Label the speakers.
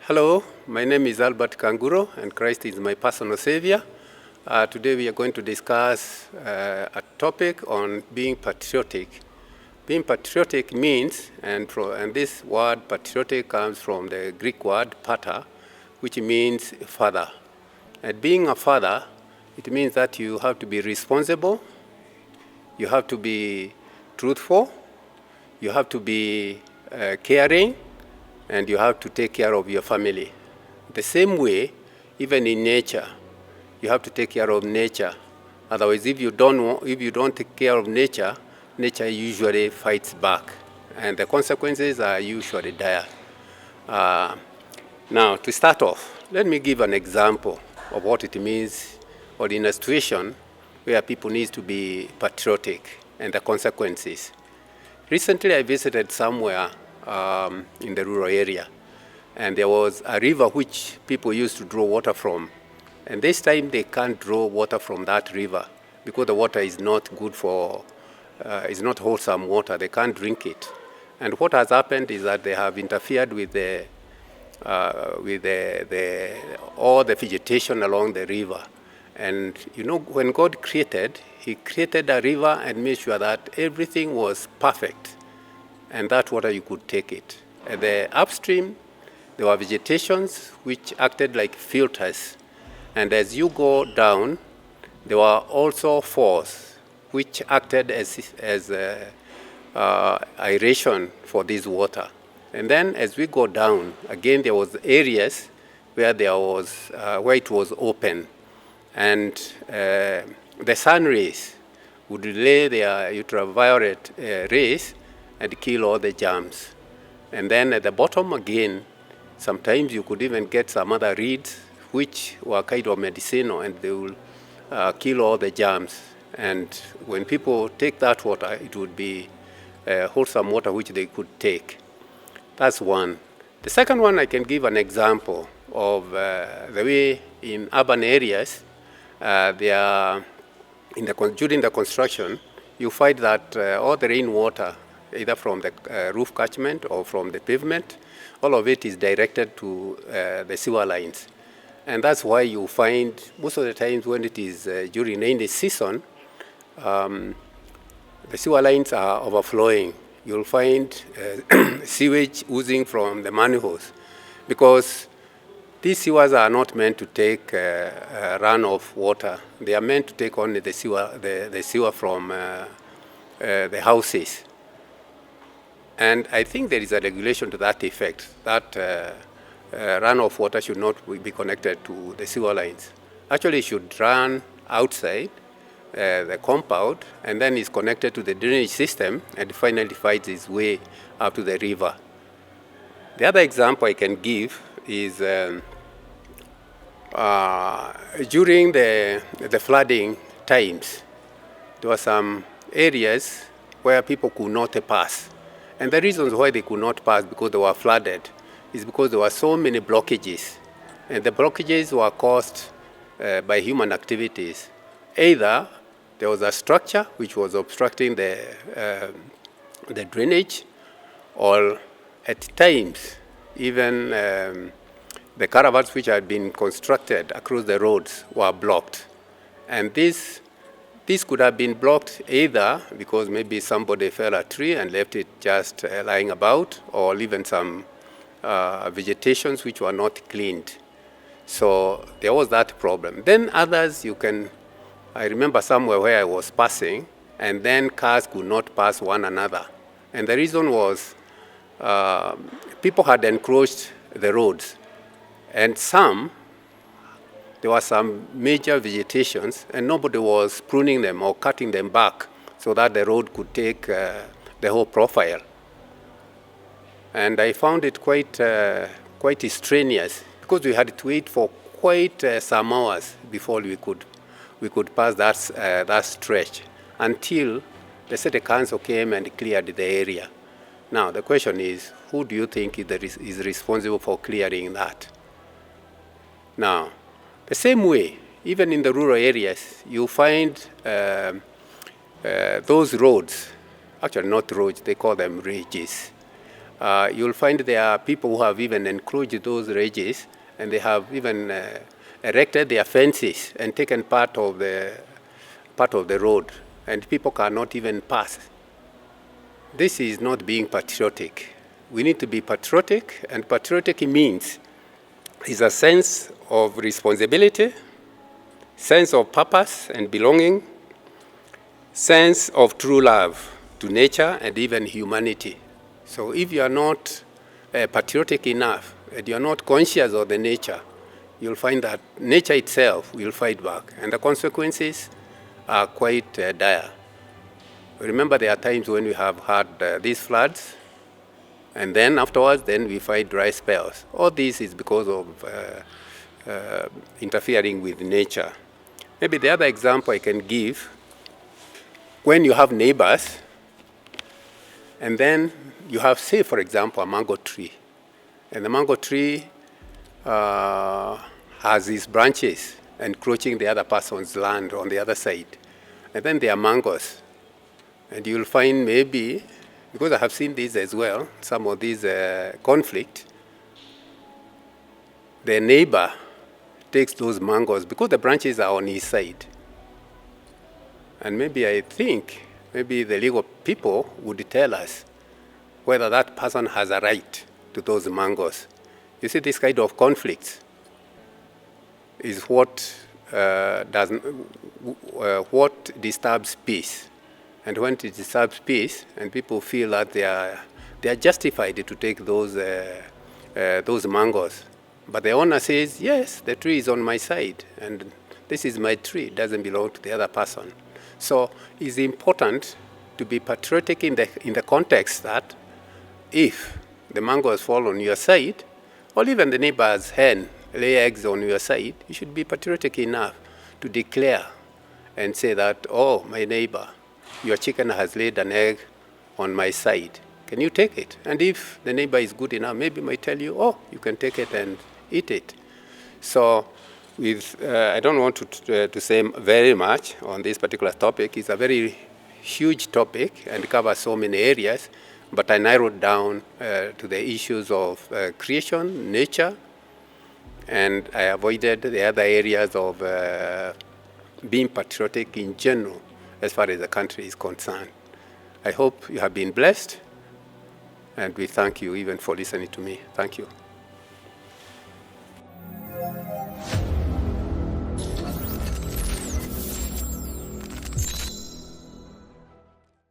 Speaker 1: Hello, my name is Albert Kanguro, and Christ is my personal savior. Today we are going to discuss a topic on being patriotic. Being patriotic means, and this word patriotic comes from the Greek word pater, which means father. And being a father, it means that you have to be responsible, you have to be truthful, you have to be caring, and you have to take care of your family. The same way, even in nature, you have to take care of nature. Otherwise, if you don't take care of nature, nature usually fights back, and the consequences are usually dire. Now, to start off, let me give an example of what it means, or in a situation where people need to be patriotic and the consequences. Recently, I visited somewhere in the rural area, and there was a river which people used to draw water from. And this time they can't draw water from that river because the water is not good for, is not wholesome water. They can't drink it. And what has happened is that they have interfered with all the vegetation along the river. And you know, when God created, He created a river and made sure that everything was perfect, and that water you could take it. At the upstream, there were vegetations which acted like filters. And as you go down, there were also falls which acted as aeration for this water. And then as we go down, again there was areas where where it was open. And the sun rays would lay their ultraviolet rays and kill all the germs. And then at the bottom again, sometimes you could even get some other reeds which were kind of medicinal, and they will kill all the germs. And when people take that water, it would be wholesome water which they could take. That's one. The second one, I can give an example of the way in urban areas, during the construction, you find that all the rainwater, either from the roof catchment or from the pavement, all of it is directed to the sewer lines. And that's why you find most of the times when it is during rainy season, the sewer lines are overflowing. You'll find sewage oozing from the manholes, because these sewers are not meant to take runoff water. They are meant to take only the sewer from the houses. And I think there is a regulation to that effect, that runoff water should not be connected to the sewer lines. Actually, it should run outside the compound, and then is connected to the drainage system, and finally finds its way up to the river. The other example I can give is during the flooding times, there were some areas where people could not pass. And the reasons why they could not pass because they were flooded is because there were so many blockages. And the blockages were caused by human activities. Either there was a structure which was obstructing the drainage, or at times, even the caravans which had been constructed across the roads were blocked. And this could have been blocked either because maybe somebody fell a tree and left it just lying about, or even some vegetations which were not cleaned. So there was that problem. Then others, I remember somewhere where I was passing, and then cars could not pass one another. And the reason was people had encroached the roads. And there were some major vegetations, and nobody was pruning them or cutting them back so that the road could take the whole profile. And I found it quite strenuous, because we had to wait for quite some hours before we could pass that stretch, until the city council came and cleared the area. Now the question is, who do you think is responsible for clearing that? Now, the same way, even in the rural areas, you find those roads, actually not roads, they call them ridges, you'll find there are people who have even encroached those ridges, and they have even erected their fences and taken part of the road, and people cannot even pass. This is not being patriotic. We need to be patriotic, and patriotic means is a sense of responsibility, sense of purpose and belonging, sense of true love to nature and even humanity. So if you are not patriotic enough and you are not conscious of the nature, you'll find that nature itself will fight back, and the consequences are quite dire. Remember, there are times when we have had these floods, and then afterwards, we fight dry spells. All this is because of interfering with nature. Maybe the other example I can give, when you have neighbors, and then you have, say, for example, a mango tree, and the mango tree has these branches encroaching the other person's land on the other side. And then there are mangoes. And you'll find maybe, because I have seen this as well, some of these conflict, the neighbor takes those mangoes because the branches are on his side. And maybe I think, maybe the legal people would tell us whether that person has a right to those mangoes. You see, this kind of conflicts is what what disturbs peace. And when it disturbs peace, and people feel that they are justified to take those mangoes, but the owner says, yes, the tree is on my side, and this is my tree, it doesn't belong to the other person. So it's important to be patriotic in the context that if the mangoes fall on your side, or even the neighbor's hen lay eggs on your side, you should be patriotic enough to declare and say that, oh, my neighbor, your chicken has laid an egg on my side. Can you take it? And if the neighbor is good enough, maybe might tell you, oh, you can take it and eat it. So I don't want to say very much on this particular topic. It's a very huge topic and covers so many areas, but I narrowed down to the issues of creation, nature, and I avoided the other areas of being patriotic in general as far as the country is concerned. I hope you have been blessed, and we thank you even for listening to me. Thank you.